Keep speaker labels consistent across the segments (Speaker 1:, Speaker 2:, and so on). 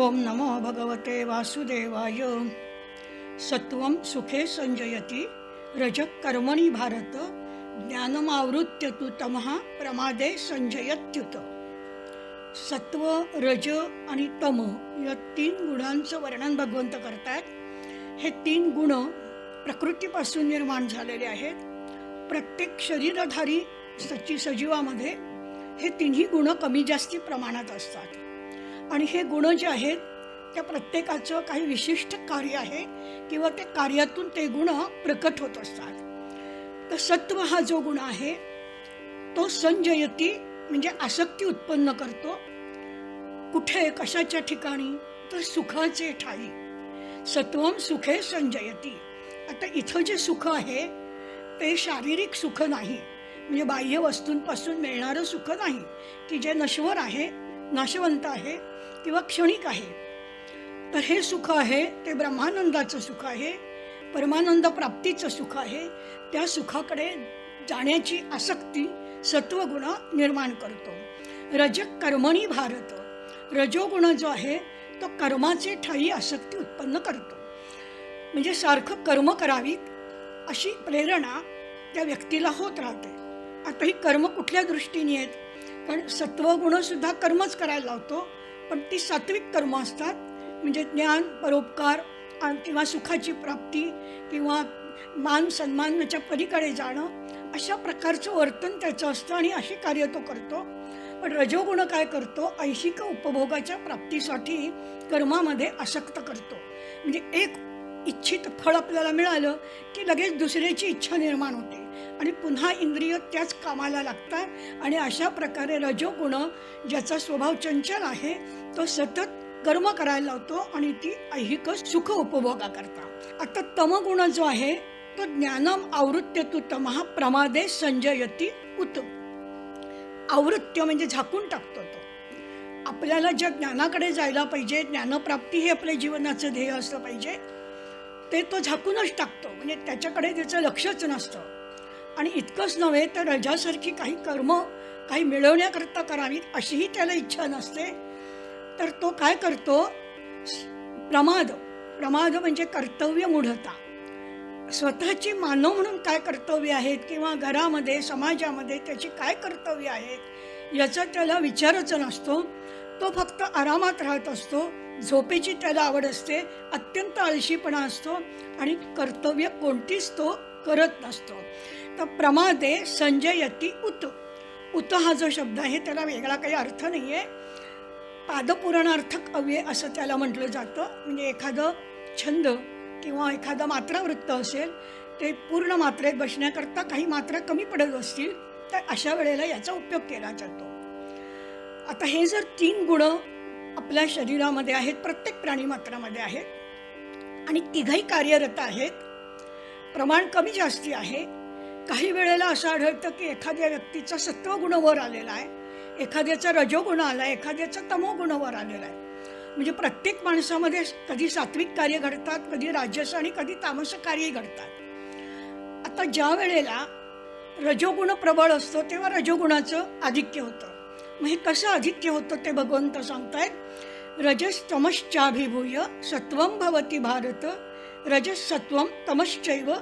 Speaker 1: ओम नमो भगवते वासुदेवाय. सत्वं सुखे संजयति रजः कर्मणि भारत ज्ञानमावृत्य तु तमः प्रमादे संजयत्युत. सत्व, रज आणि तम या तीन गुणांचं वर्णन भगवंत करतात. हे तीन गुण प्रकृतीपासून निर्माण झालेले आहेत. प्रत्येक शरीरधारी सजीवामध्ये हे तिन्ही गुण कमी जास्ती प्रमाणात असतात. आणि हे गुण जे आहेत त्या प्रत्येकाचं काही विशिष्ट कार्य आहे किंवा त्या कार्यातून ते गुण प्रकट होत असतात. तर सत्व हा जो गुण आहे तो संजयती म्हणजे आसक्ती उत्पन्न करतो. कुठे, कशाच्या ठिकाणी? तर सुखाचे ठाई. सत्वम सुखे संजयती. आता इथं जे सुख आहे ते शारीरिक सुख नाही, म्हणजे बाह्य वस्तूंपासून मिळणारं सुख नाही की जे नश्वर आहे, नाशवंत आहे किंवा क्षणिक आहे. तर हे सुख आहे ते ब्रह्मानंदाचं सुख आहे, परमानंद प्राप्तीचं सुख आहे. त्या सुखाकडे जाण्याची आसक्ती सत्वगुण निर्माण करतो. रज कर्मणी भारत. रजोगुण जो आहे तो कर्माचे ठाई आसक्ती उत्पन्न करतो, म्हणजे सारखं कर्म करावीत अशी प्रेरणा त्या व्यक्तीला होत राहते. आता ही कर्म कुठल्या दृष्टीने आहेत? कारण सत्वगुण सुद्धा कर्मच करायला लावतो, पण ती सात्विक कर्म असतात, म्हणजे ज्ञान, परोपकार किंवा सुखाची प्राप्ती किंवा मान सन्मानाच्या पलीकडे जाणं, अशा प्रकारचं वर्तन त्याचं असतं आणि अशी कार्य तो करतो. पण रजोगुण काय करतो? ऐहिक उपभोगाच्या प्राप्तीसाठी कर्मामध्ये आसक्त करतो. म्हणजे एक इच्छित फळ आपल्याला मिळालं की लगेच दुसऱ्याची इच्छा निर्माण होते आणि पुन्हा इंद्रिय त्याच कामाला लागतात. आणि अशा प्रकारे रजोगुण ज्याचा स्वभाव चंचल आहे तो सतत कर्म करायला लावतो आणि ती ऐहिक सुख उपभोगा करता. आता तमगुण जो आहे तो ज्ञानम आवृत्य तु तमः प्रमादे संजयती उत. आवृत्य म्हणजे झाकून टाकतो. तो आपल्याला ज्या ज्ञानाकडे जायला पाहिजे, ज्ञानप्राप्ती हे आपल्या जीवनाचं ध्येय असलं पाहिजे, ते तो झाकूनच टाकतो, म्हणजे त्याच्याकडे त्याचं लक्षच नसतं. आणि इतकंच नव्हे तर रजासारखी काही कर्म काही मिळवण्याकरता करावीत अशीही त्याला इच्छा नसते. तर तो काय करतो? प्रमाद म्हणजे कर्तव्य मूढता. स्वतःची मानव म्हणून काय कर्तव्य आहेत किंवा घरामध्ये समाजामध्ये त्याची काय कर्तव्य आहेत याचा त्याला विचारच नसतो. तो फक्त आरामात राहत असतो, झोपेची त्याला आवड असते, अत्यंत आळशीपणा असतो आणि कर्तव्य कोणतीच तो करत नसतो. तर प्रमादे संजयती उत. उत हा जो शब्द आहे त्याला वेगळा काही अर्थ नाही आहे. पादपुराणार्थक अव्यय असं त्याला म्हटलं जातं. म्हणजे एखादं छंद किंवा एखादा मात्रावृत्त असेल ते पूर्ण मात्रेत बसण्याकरता काही मात्रा कमी पडत असतील तर अशा वेळेला याचा उपयोग केला जातो. आता हे जर तीन गुण आपल्या शरीरामध्ये आहेत, प्रत्येक प्राणी मात्रामध्ये आहेत आणि तिघही कार्यरत आहेत. प्रमाण कमी जास्ती आहे. काही वेळेला असं आढळतं की एखाद्या व्यक्तीचा सत्वगुण वर आलेला आहे, एखाद्याचा रजोगुण आला आहे, एखाद्याचा तमोगुण वर आलेला आहे. म्हणजे प्रत्येक माणसामध्ये कधी सात्विक कार्य घडतात, कधी राजस आणि कधी तामस कार्यही घडतात. आता ज्या वेळेला रजोगुण प्रबळ असतो तेव्हा रजोगुणाचं आधिक्य होतं. मग हे कसं आधिक्य होतं ते भगवंत सांगतायत. रजस्तमश्चाभिभूय सत्वं भवति भारत रजसत्वं तमश्चैव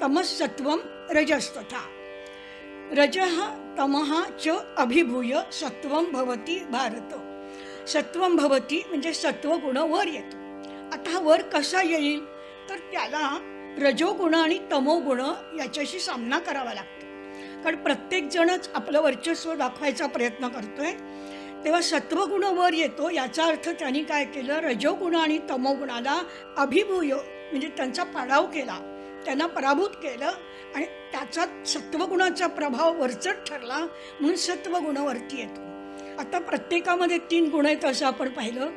Speaker 1: तमसत्वं रजस्तथा. रजः तमः च अभिभूय सत्वं भवति भारत. सत्वं भवति म्हणजे सत्वगुण वर येतो. आता हा वर कसा येईल? तर त्याला रजोगुण आणि तमोगुण याच्याशी सामना करावा लागतो. कारण प्रत्येक जणच आपलं वर्चस्व दाखवायचा प्रयत्न करतोय. तेव्हा सत्वगुण वर येतो. याचा अर्थ त्यांनी काय केलं? रजोगुण आणि तमोगुणाला अभिभूय म्हणजे त्यांचा पाडाव केला, त्यांना पराभूत केलं आणि त्याचा सत्वगुणाचा प्रभाव वरचढ ठरला म्हणून सत्वगुण वरती येतो. आता प्रत्येकामध्ये तीन गुण आहेत असं आपण पाहिलं.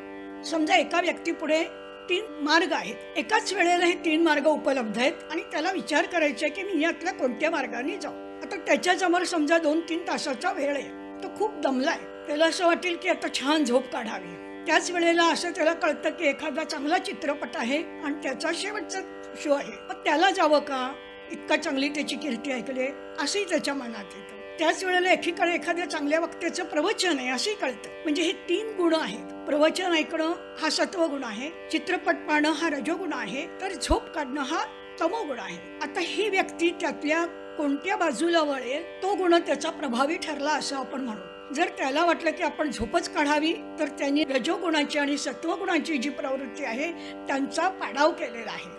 Speaker 1: समजा एका व्यक्तीपुढे तीन मार्ग आहेत, एकाच वेळेला हे तीन मार्ग उपलब्ध आहेत आणि त्याला विचार करायचा आहे की मी यातल्या कोणत्या मार्गाने जाऊ. आता त्याच्यासमोर समजा 2-3 तासाचा वेळ आहे, तो खूप दमलाय, त्याला असं वाटेल की आता छान झोप काढावी. त्याच वेळेला असं त्याला कळतं की एखादा चांगला चित्रपट आहे आणि त्याचा शेवटचा शो आहे, मग त्याला जावं का इतका चांगली त्याची कीर्ती ऐकली असंही त्याच्या मनात येतं. त्याच वेळेला एकीकडे एखाद्या चांगल्या वक्त्याचं प्रवचन आहे असंही कळतं. म्हणजे हे 3 गुण आहेत. प्रवचन ऐकणं हा सत्वगुण आहे, चित्रपट पाहणं हा रजोगुण आहे, तर झोप काढणं हा तमोगुण आहे. आता ही व्यक्ती त्यातल्या कोणत्या बाजूला वळेल तो गुण त्याचा प्रभावी ठरला असं आपण म्हणू. जर त्याला वाटलं की आपण झोपच काढावी तर त्यांनी रजोगुणाची आणि सत्वगुणाची जी प्रवृत्ती आहे त्यांचा पाडाव केलेला आहे.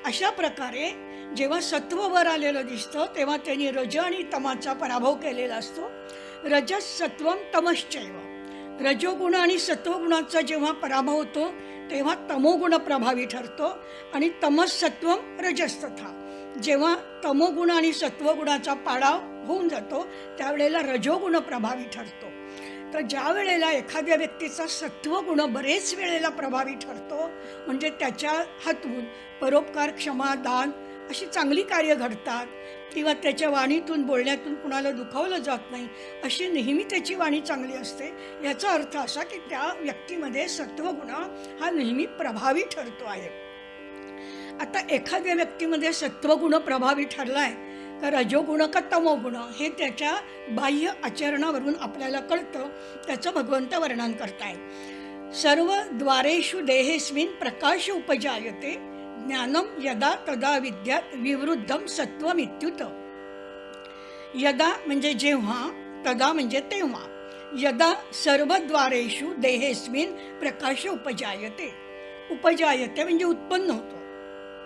Speaker 1: अशा प्रकारे जेव्हा सत्व वर आलेलं दिसतं तेव्हा त्यांनी रज आणि तमाचा पराभव केलेला असतो. रजस सत्वम तमश्चैव. रजोगुण आणि सत्वगुणाचा जेव्हा पराभव होतो तेव्हा तमोगुण प्रभावी ठरतो आणि तमस सत्वम रजस्तथा. जेव्हा तमोगुण आणि सत्वगुणाचा पाडाव होऊन जातो त्यावेळेला रजोगुण प्रभावी ठरतो. तर ज्या वेळेला एखाद्या व्यक्तीचा सत्वगुण बरेच वेळेला प्रभावी ठरतो म्हणजे त्याच्या हातून परोपकार, क्षमा, दान अशी चांगली कार्य घडतात किंवा त्याच्या वाणीतून बोलण्यातून कुणाला दुखावलं जात नाही अशी नेहमी त्याची वाणी चांगली असते. याचा अर्थ असा की त्या व्यक्तीमध्ये सत्वगुण हा नेहमी प्रभावी ठरतो आहे. आता एखाद्या व्यक्तीमध्ये सत्वगुण प्रभावी ठरलाय का रजोगुण का तमोगुण हे त्याच्या बाह्य आचरणावरून आपल्याला कळतं. त्याचं भगवंत वर्णन करताय. सर्व द्वारेषु देहेस्मिन् प्रकाश उपजायते ज्ञानम यदा तदा विद्यात विवृद्धम सत्वमित्युत. यदा म्हणजे जेव्हा, तदा म्हणजे तेव्हा. यदा सर्वद्वारेषु देहेस्मिन् प्रकाश उपजायते. उपजायते म्हणजे उत्पन्न होतो.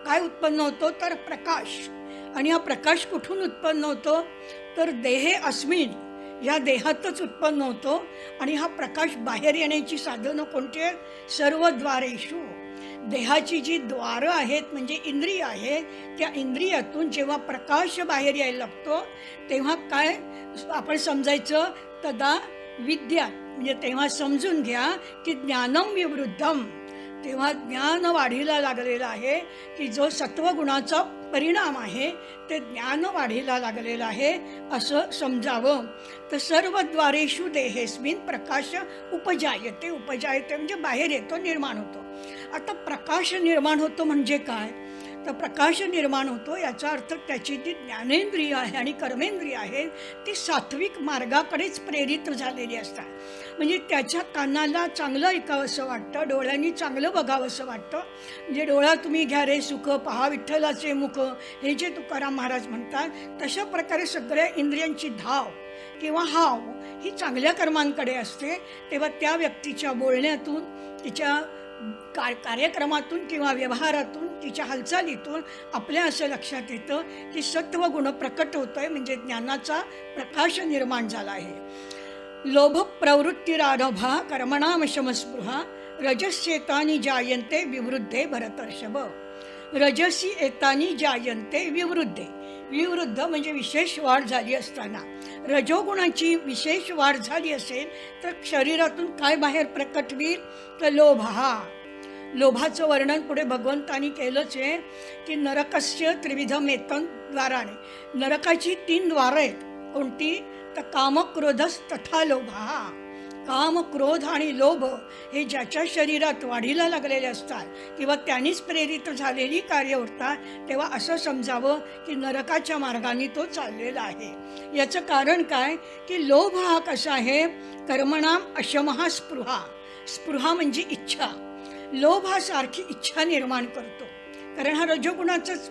Speaker 1: काय उत्पन्न होतो तर प्रकाश. आणि हा प्रकाश कुठून उत्पन्न होतो तर देहे अस्मिन या देहातच उत्पन्न होतो. आणि हा प्रकाश बाहेर येण्याची साधनं कोणती आहेत? सर्व द्वारेषु. देहाची जी द्वारं आहेत म्हणजे इंद्रिय आहे त्या इंद्रियातून जेव्हा प्रकाश बाहेर यायला लागतो तेव्हा काय आपण समजायचं? तदा विद्या म्हणजे तेव्हा समजून घ्या की ज्ञानम विवृद्धम. तेव्हा ज्ञान वाढीला लागलेलं आहे की जो सत्वगुणाचा परिणाम आहे ते ज्ञान वाढीला लागलेलं आहे असं समजावं. तर सर्व द्वारेषु देहेस्मिन् प्रकाश उपजायते. उपजायते म्हणजे बाहेर येतो, निर्माण होतो. आता प्रकाश निर्माण होतो म्हणजे काय तर प्रकाश निर्माण होतो याचा अर्थ त्याची जी ज्ञानेंद्रिय आहे आणि कर्मेंद्रिय आहे ती सात्विक मार्गाकडेच प्रेरित झालेली असतात. म्हणजे त्याच्या कानाला चांगलं ऐकावंसं वाटतं, डोळ्यांनी चांगलं बघावंसं वाटतं. म्हणजे डोळा तुम्ही घ्या रे सुख, पहा विठ्ठलाचे मुख, हे जे तुकाराम महाराज म्हणतात तशा प्रकारे सगळ्या इंद्रियांची धाव किंवा हाव ही चांगल्या कर्मांकडे असते. तेव्हा त्या व्यक्तीच्या बोलण्यातून, तिच्या कार्यक्रमातून किंवा व्यवहारातून, तिच्या हालचालीतून आपल्या असं लक्षात येतं की सत्वगुण प्रकट होतोय म्हणजे ज्ञानाचा प्रकाश निर्माण झाला आहे. लोभ प्रवृत्तिरारभा कर्मणाम शमस्पृहा रजस्येतानि जायन्ते विवृद्धे भरतर्षभ. रजसी एतानि जायन्ते विवृद्धे. विवृद्ध म्हणजे विशेष वाढ झाली असताना. रजोगुणाची विशेष वाढ झाली असेल तर शरीरातून काय बाहेर प्रकट होईल तर लोभ. हा लोभाचं वर्णन पुढे भगवंतानी केलंच आहे की नरकस्य त्रिविधम एतं द्वाराने. नरकाची 3 द्वारं आहेत. कोणती तर काम, क्रोधस तथा लोभ. काम, क्रोध आणि लोभ हे ज्याच्या शरीरात वाढीला लागलेले असतात किंवा त्यांनीच प्रेरित झालेली कार्य होतात तेव्हा असं समजावं की नरकाच्या मार्गाने तो चाललेला आहे. याचं कारण काय की लोभ हा कसा आहे? कर्मणाम अशमहा स्पृहा. स्पृहा म्हणजे इच्छा. लोभ हा सारखी इच्छा निर्माण करतो. कारण हा रजोगुणाचाच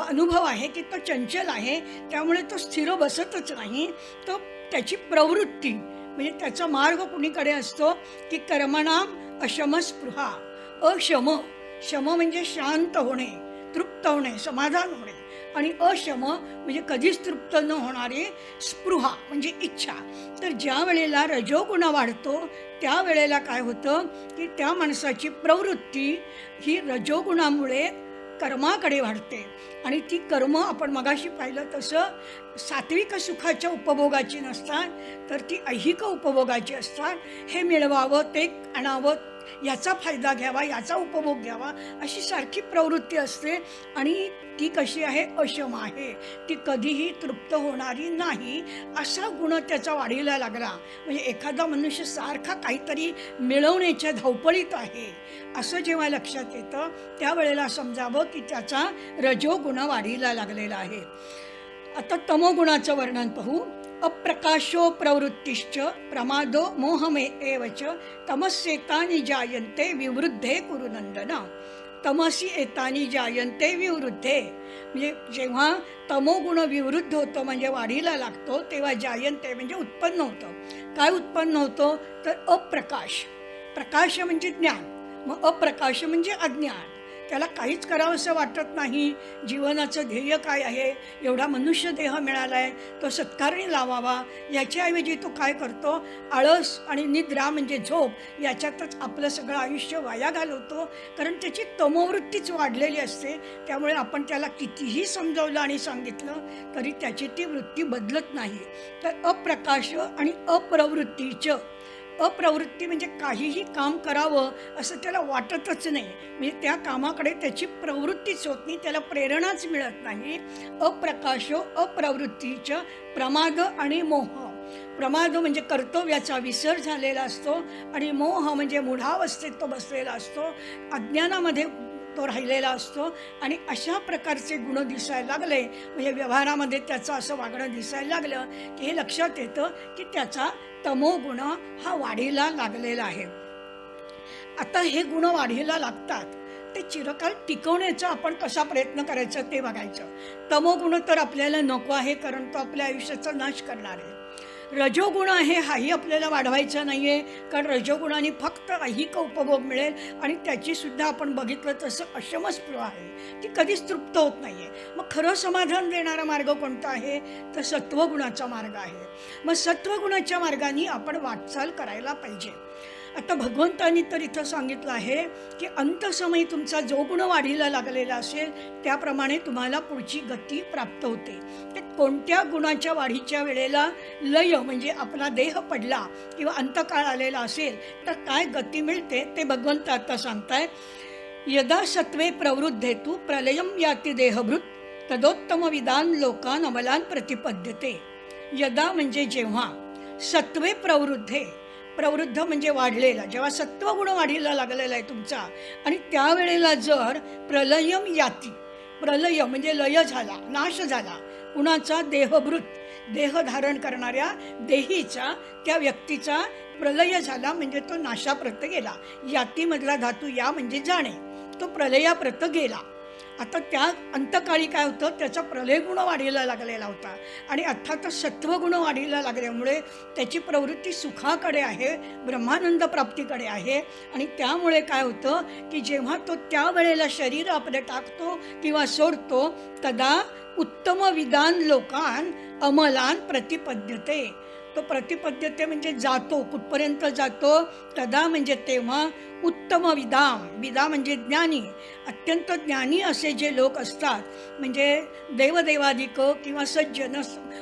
Speaker 1: अनुभव आहे की तो चंचल आहे त्यामुळे तो स्थिर बसतच नाही. तो त्याची प्रवृत्ती म्हणजे त्याचा मार्ग कुणीकडे असतो की कर्मणाम अशमस्पृहा. अशम, शम म्हणजे शांत होणे, तृप्त होणे, समाधान होणे. आणि अशम म्हणजे कधीच तृप्त न होणारी स्पृहा म्हणजे इच्छा. तर ज्या वेळेला रजोगुण वाढतो त्यावेळेला काय होतं की त्या माणसाची प्रवृत्ती ही रजोगुणामुळे कर्माकडे वाढते. आणि ती कर्म आपण मगाशी पाहिलं तसं सात्विक सुखाच्या उपभोगाची नसतात तर ती ऐहिक उपभोगाची असतात. हे मिळवावं, ते आणावं, याचा फायदा घ्यावा, याचा उपभोग घ्यावा अशी सारखी प्रवृत्ती असते. आणि ती कशी आहे, अशम आहे, ती कधीही तृप्त होणारी नाही, असा गुण त्याचा वाढीला लागला. म्हणजे एखादा मनुष्य सारखा काहीतरी मिळवण्याच्या धावपळीत आहे असं जेव्हा लक्षात येतं त्यावेळेला समजावं की त्याचा रजोगुण वाढीला लागलेला आहे. आता तमोगुणाचं वर्णन पाहू. अप्रकाशो प्रवृत्तिश्च प्रमादो मोहमे एवच तमस्येतानि जायन्ते विवृद्धे कुरु नंदन. तमसी एतानि जायन्ते विवृद्धे, म्हणजे जेव्हा तमोगुण विवृद्ध होतो म्हणजे वाढीला लागतो तेव्हा जायन्ते म्हणजे उत्पन्न होतं. काय उत्पन्न होतं तर अप्रकाश. प्रकाश म्हणजे ज्ञान, मग अप्रकाश म्हणजे अज्ञान. त्याला काहीच करावं असं वाटत नाही. जीवनाचं ध्येय काय आहे, एवढा मनुष्य देह मिळाला आहे, तो सत्कारणी लावावा, याच्याऐवजी तो काय करतो, आळस आणि निद्रा म्हणजे झोप याच्यातच आपलं सगळं आयुष्य वाया घालवतो. कारण त्याची तमोवृत्तीच वाढलेली असते. त्यामुळे आपण त्याला कितीही समजावलं आणि सांगितलं तरी त्याची ती वृत्ती बदलत नाही. तर अप्रकाश आणि अप्रवृत्तीचं, अप्रवृत्ती म्हणजे काहीही काम करावं असं त्याला वाटतच नाही, म्हणजे त्या कामाकडे त्याची प्रवृत्तीच होत नाही, त्याला प्रेरणाच मिळत नाही. अप्रकाशो अप्रवृत्तीचं प्रमाद आणि मोह. प्रमाद म्हणजे कर्तव्याचा विसर झालेला असतो आणि मोह म्हणजे मूढावस्थेत तो बसलेला असतो, अज्ञानामध्ये तो राहिलेला असतो. आणि अशा प्रकारचे गुण दिसायला लागले म्हणजे व्यवहारामध्ये त्याचं असं वागणं दिसायला लागलं की हे लक्षात येतं की त्याचा तमोगुण हा वाढीला लागलेला आहे. आता हे गुण वाढीला लागतात, ते चिरकाल टिकवण्याचा आपण कसा प्रयत्न करायचा ते बघायचं. तमोगुण तर आपल्याला नको आहे कारण तो आपल्या आयुष्याचा नाश करणार आहे. रजोगुण आहे हाही आपल्याला वाढवायचा नाही आहे, कारण रजोगुणाने फक्त ऐहिक उपभोग मिळेल आणि त्याची सुद्धा आपण बघितलं तसं अशमस्पृह आहे, ती कधीच तृप्त होत नाही आहे. मग खरं समाधान देणारा मार्ग कोणता आहे तर सत्वगुणाचा मार्ग आहे. मग सत्वगुणाच्या मार्गाने आपण वाटचाल करायला पाहिजे. आता भगवंतांनी तर इथं सांगितलं आहे की अंतसमयी तुमचा जो गुण वाढीला लागलेला असेल त्याप्रमाणे तुम्हाला पुढची गती प्राप्त होते. ते कोणत्या गुणाच्या वाढीच्या वेळेला लय म्हणजे आपला देह पडला किंवा अंतकाळ आलेला असेल तर काय गती मिळते ते भगवंत आता सांगताय. यदा सत्वे प्रवृद्धेतु प्रलयम याति देहभृत तदोत्तम विदान लोकान अमलान प्रतिपद्यते. यदा म्हणजे जेव्हा, सत्वे प्रवृद्धे, प्रवृद्ध म्हणजे वाढलेला, जेव्हा सत्वगुण वाढीला लागलेला आहे तुमचा आणि त्यावेळेला जर प्रलयम याती, प्रलय म्हणजे लय झाला, नाश झाला कुणाचा, देहभृत, देह धारण करणाऱ्या देहीचा, त्या व्यक्तीचा प्रलय झाला म्हणजे तो नाशाप्रत गेला. यातीमधला धातू या म्हणजे जाणे, तो प्रलयाप्रत गेला. आता त्या अंतकाळी काय होतं, त्याचा प्रलयगुण वाढीला लागलेला होता आणि अर्थात सत्वगुण वाढीला लागल्यामुळे त्याची प्रवृत्ती सुखाकडे आहे, ब्रह्मानंद प्राप्तीकडे आहे. आणि त्यामुळे काय होतं की जेव्हा तो त्यावेळेला शरीर आपले टाकतो किंवा सोडतो तदा उत्तम विदान लोकान अमलान प्रतिपद्यते. तो प्रतिपद्यते म्हणजे जातो, कुठपर्यंत जातो, तदा म्हणजे तेव्हा, उत्तम विदाम, विदा म्हणजे ज्ञानी, अत्यंत ज्ञानी असे जे लोक असतात म्हणजे देवदेवादिक किंवा सज्जन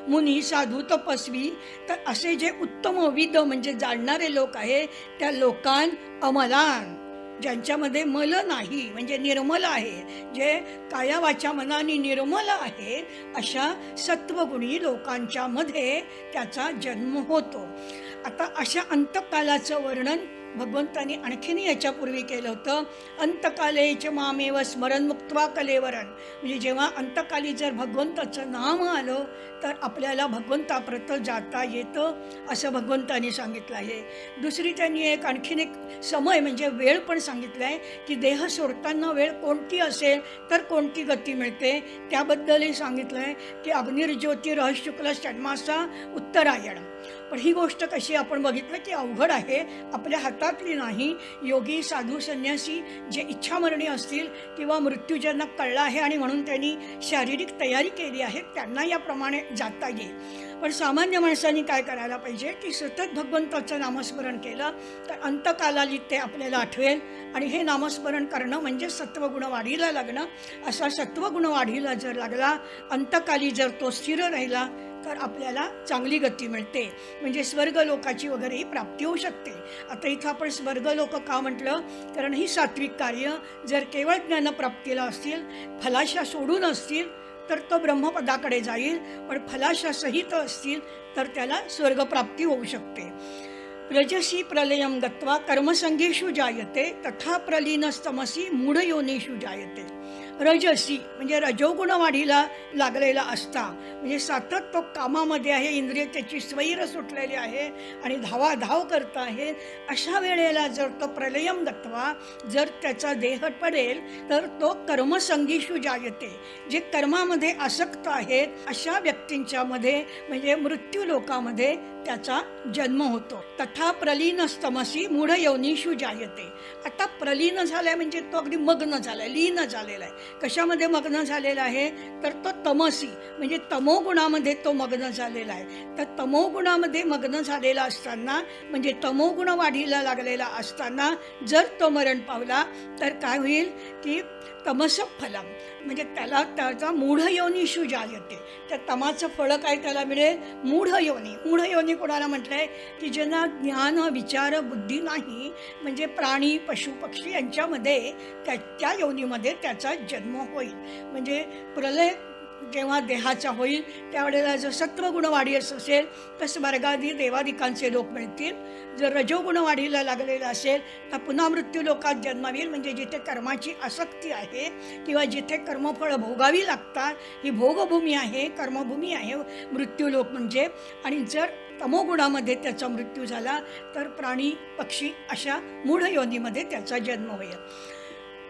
Speaker 1: मुनी साधू तपस्वी, तर असे जे उत्तम विद म्हणजे जाणणारे लोक आहे त्या लोकां अमलान, ज्यांच्यामध्ये मल नाही म्हणजे निर्मल आहे, जे काया वाचा मनाने निर्मल आहे, अशा सत्वगुणी लोकांच्या मध्ये त्याचा जन्म होतो. आता अशा अंतकालाचं वर्णन भगवंतांनी आणखीन याच्यापूर्वी केलं होतं. अंतकालेच मामेव स्मरण मुक्त्वा कलेवरण, म्हणजे जेव्हा अंतकाली जर भगवंताचं नाम आलं तर आपल्याला भगवंताप्रत जाता येतं असं भगवंतांनी सांगितलं आहे. दुसरी त्यांनी आणखीन एक समय म्हणजे वेळ पण सांगितलं आहे की देह सोडताना वेळ कोणती असेल तर कोणती गती मिळते, त्याबद्दलही सांगितलं आहे की अग्निर्ज्योतिरः शुक्ल षड्मासा उत्तरायण. पण ही गोष्ट कशी आपण बघितलं की अवघड आहे, आपल्या हातातली नाही. योगी साधू संन्यासी जे इच्छामरणी असतील किंवा मृत्यू ज्यांना कळला आहे आणि म्हणून त्यांनी शारीरिक तयारी केली आहे त्यांना याप्रमाणे जाता येईल. पण सामान्य माणसांनी काय करायला पाहिजे की सतत भगवंताचं नामस्मरण केलं तर अंतकालाली ते आपल्याला आठवेल आणि हे नामस्मरण करणं म्हणजे सत्वगुण वाढीला लागणं. असा सत्वगुण वाढीला जर लागला, अंतकाली जर तो स्थिर राहिला तर आपल्याला चांगली गती मिळते, म्हणजे स्वर्गलोकाची वगैरे ही प्राप्ती होऊ शकते. आता इथं आपण स्वर्गलोक का म्हटलं, कारण ही सात्विक कार्य जर केवळ ज्ञानप्राप्तीला असतील, फलाशा सोडून असतील, तर तो ब्रह्मपदाकडे जाईल. पण फलाशा सहित असतील तर त्याला स्वर्गप्राप्ती होऊ शकते. रजसी प्रलयम गत्वा कर्मसंगेषु जायते तथा प्रलीनस्तमसी मूढयोनीषु जायते. रजसी म्हणजे रजोगुण वाढीला लागलेला असता, म्हणजे सतत तो कामामध्ये आहे, इंद्रिय त्याची स्वैर सुटलेली आहे आणि धावाधाव करत आहे. अशा वेळेला जर तो प्रलयम गत्वा, जर त्याचा देह पडेल तर तो कर्मसंगीषु जायते. जे कर्मामध्ये आसक्त आहेत अशा व्यक्तींच्या मध्ये म्हणजे मृत्यू लोकामध्ये त्याचा जन्म होतो. तथा प्रलीनस्तमसी मूढ योनीषु जायते. आता प्रलीन झालाय म्हणजे तो अगदी मग्न झालाय, लीन झालेला आहे. कशामध्ये मग्न झालेला आहे, तर तो तमसी म्हणजे तमोगुणामध्ये तो मग्न झालेला आहे. तर तमोगुणामध्ये मग्न झालेला असताना, म्हणजे तमोगुण वाढीला लागलेला असताना जर तो मरण पावला तर काय होईल की तमस फलम, म्हणजे त्याला त्याचा मूढ योनीषु जायते. त्या तमाचं फळ काय त्याला मिळेल, मूढ योनी. मूढ योनी कोणाला म्हटलंय, की ज्यांना ज्ञान विचार बुद्धी नाही, म्हणजे प्राणी पशु पक्षी यांच्यामध्ये त्या योनीमध्ये त्याचा जन्म होईल. म्हणजे प्रलय जेव्हा देहाचा होईल त्यावेळेला जर सत्वगुण वाढी असेल तर स्वर्गादी देवादिकांचे लोक मिळतील. जर रजोगुण वाढीला लागलेला असेल तर पुन्हा मृत्यू लोकात जन्म येईल, म्हणजे जिथे कर्माची आसक्ती आहे किंवा जिथे कर्मफळ भोगावी लागतात, ही भोगभूमी आहे, कर्मभूमी आहे मृत्यू लोक म्हणजे. आणि जर तमोगुणामध्ये त्याचा मृत्यू झाला तर प्राणी पक्षी अशा मूढ योनीमध्ये त्याचा जन्म होईल.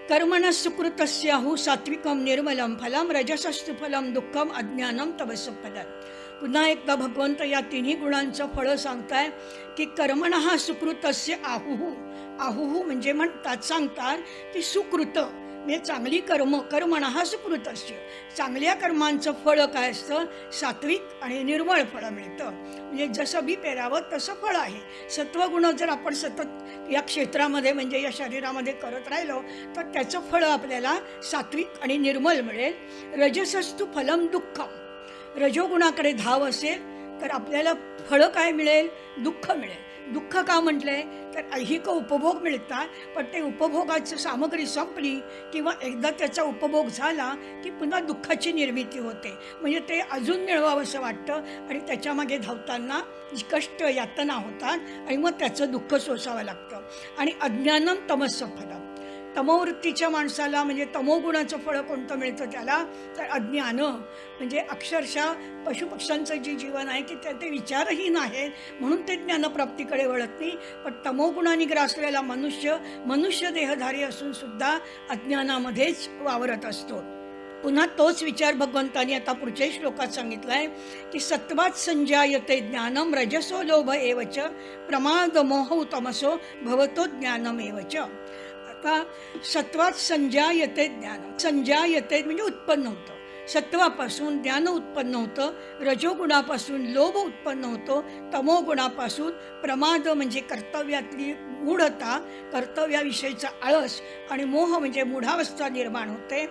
Speaker 1: कर्मण सुकृतस्याहु सात्विकम निर्मलम फलम रजसस्तु फलम दुःखम अज्ञानम तमस फलम. पुन्हा एकदा भगवंत या तिन्ही गुणांचं फळं सांगताय की कर्मण हा सुकृतस्य आहुहु. आहुहु म्हणजे म्हणतात, सांगतात की सुकृत म्हणजे चांगली कर्म, कर्मण हा सुकृतस्य. चांगल्या कर्मांचं फळ काय असतं, सात्विक आणि निर्मळ फळं मिळतं. म्हणजे जसं बी पेरावं तसं फळ आहे. सत्वगुण जर आपण सतत या क्षेत्रामध्ये म्हणजे या शरीरामध्ये करत राहिलो तर त्याचं फळ आपल्याला सात्विक आणि निर्मल मिळेल. रजसस्तु फलम दुःखम. रजोगुणाकडे धाव असेल तर आपल्याला फळं काय मिळेल, दुःख मिळेल. दुःख का म्हटलंय, तर ऐहिक उपभोग मिळतात, पण ते उपभोगाची सामग्री संपली किंवा एकदा त्याचा उपभोग झाला की पुन्हा दुःखाची निर्मिती होते. म्हणजे ते अजून मिळवावं असं वाटतं आणि त्याच्यामागे धावताना कष्ट यातना होतात आणि मग त्याचं दुःख सोसावं लागतं. आणि अज्ञानम तमस्स फलम. तमोवृत्तीच्या माणसाला म्हणजे तमोगुणाचं फळ कोणतं मिळतं त्याला, तर अज्ञान. म्हणजे अक्षरशः पशुपक्ष्यांचं जे जीवन आहे की ते विचारहीन आहेत म्हणून ते ज्ञानप्राप्तीकडे वळत नाही. पण तमोगुणाने ग्रासलेला मनुष्य देहधारी असून सुद्धा अज्ञानामध्येच वावरत असतो. पुन्हा तोच विचार भगवंतांनी आता पुढच्या श्लोकात सांगितलाय की सत्वात संजायते ज्ञानम रजसो लोभ एवच प्रमाद मोह तमसो भवतो ज्ञानम एवच. आता सत्वात संजायते ज्ञान. संजायते म्हणजे उत्पन्न होतं. सत्वापासून ज्ञान उत्पन्न होतं, रजोगुणापासून लोभ उत्पन्न होतो, तमोगुणापासून प्रमाद म्हणजे कर्तव्यातली मूढता, कर्तव्याविषयीचा आळस आणि मोह म्हणजे मूढावस्था निर्माण होते.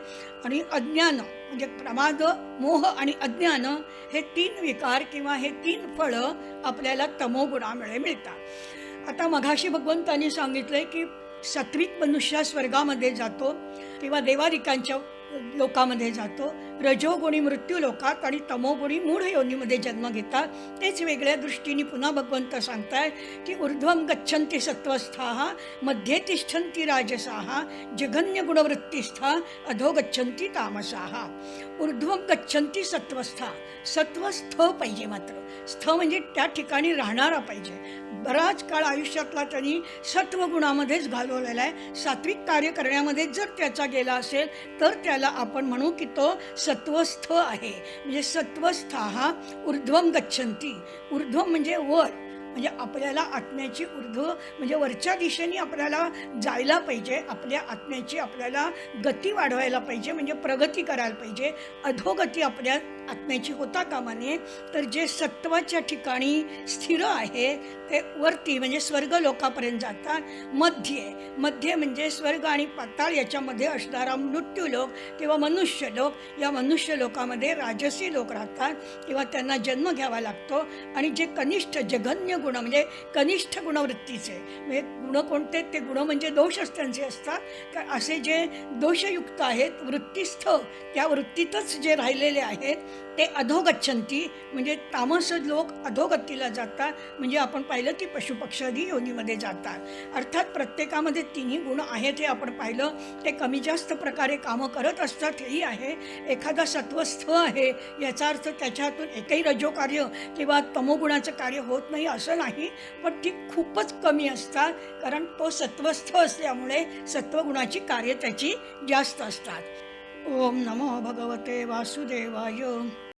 Speaker 1: आणि अज्ञान म्हणजे प्रमाद, मोह आणि अज्ञान हे तीन विकार किंवा हे तीन फळं आपल्याला तमोगुणामुळे मिळतात. आता मघाशी भगवंतांनी सांगितलंय की सात्विक मनुष्य स्वर्गामध्ये जातो किंवा देवादिकांच्या लोकामध्ये जातो, रजोगुणी मृत्यू लोकात आणि तमोगुणी मूढ योनीमध्ये जन्म घेतात. तेच वेगळ्या दृष्टीने पुन्हा भगवंत सांगताय की ऊर्ध्वं गच्छन्ति सत्वस्थाः मध्ये तिष्ठन्ति राजसाः जघन्य गुणवृत्तिस्था अधो गच्छन्ति तामसाः. ऊर्ध्वं गच्छन्ति सत्वस्था. सत्वस्थ पाहिजे, मात्र स्थ म्हणजे त्या ठिकाणी राहणारा पाहिजे. बराच काळ आयुष्यातला त्यांनी सत्वगुणामध्येच घालवलेला आहे. सात्विक कार्य करण्यामध्ये जर त्याचा गेला असेल तर त्याला आपण म्हणू की तो सत्वस्थ आहे. म्हणजे सत्वस्थाः ऊर्ध्वं गच्छन्ति. ऊर्ध्वं म्हणजे वर, म्हणजे आपल्याला आत्म्याची ऊर्ध्व म्हणजे वरच्या दिशेने आपल्याला जायला पाहिजे. आपल्या आत्म्याची आपल्याला गती वाढवायला पाहिजे, म्हणजे प्रगती करायला पाहिजे. अधोगती आपल्या आत्म्याची होता कामा नये. तर जे सत्वाच्या ठिकाणी स्थिर आहे ते वरती म्हणजे स्वर्ग लोकापर्यंत जातात. मध्य म्हणजे स्वर्ग आणि पाताळ याच्यामध्ये असणारा मृत्यूलोक किंवा मनुष्य लोक. या मनुष्य लोकामध्ये राजसी लोक राहतात किंवा त्यांना जन्म घ्यावा लागतो. आणि जे कनिष्ठ जघन्य गुण म्हणजे कनिष्ठ गुणवृत्तीचे म्हणजे गुण कोणते, ते गुण म्हणजे दोषच त्यांचे असतात. तर असे जे दोषयुक्त आहेत वृत्तीस्थ, त्या वृत्तीतच जे राहिलेले आहेत ते अधोगच्छन्ति म्हणजे तामस लोक अधोगतीला जातात. म्हणजे आपण पाहिलं की पशुपक्षादी योनीमध्ये जातात. अर्थात प्रत्येकामध्ये तिन्ही गुण आहेत हे आपण पाहिलं. ते कमी जास्त प्रकारे कामं करत असतात हेही आहे. एखादा सत्वस्थ आहे याचा अर्थ त्याच्यातून एकही रजोकार्य किंवा तमोगुणाचं कार्य होत नाही असं नाही, पण ती खूपच कमी असतात. कारण तो सत्वस्थ असल्यामुळे सत्वगुणाची कार्य त्याची जास्त असतात. ओम नमो भगवते वासुदेवाय.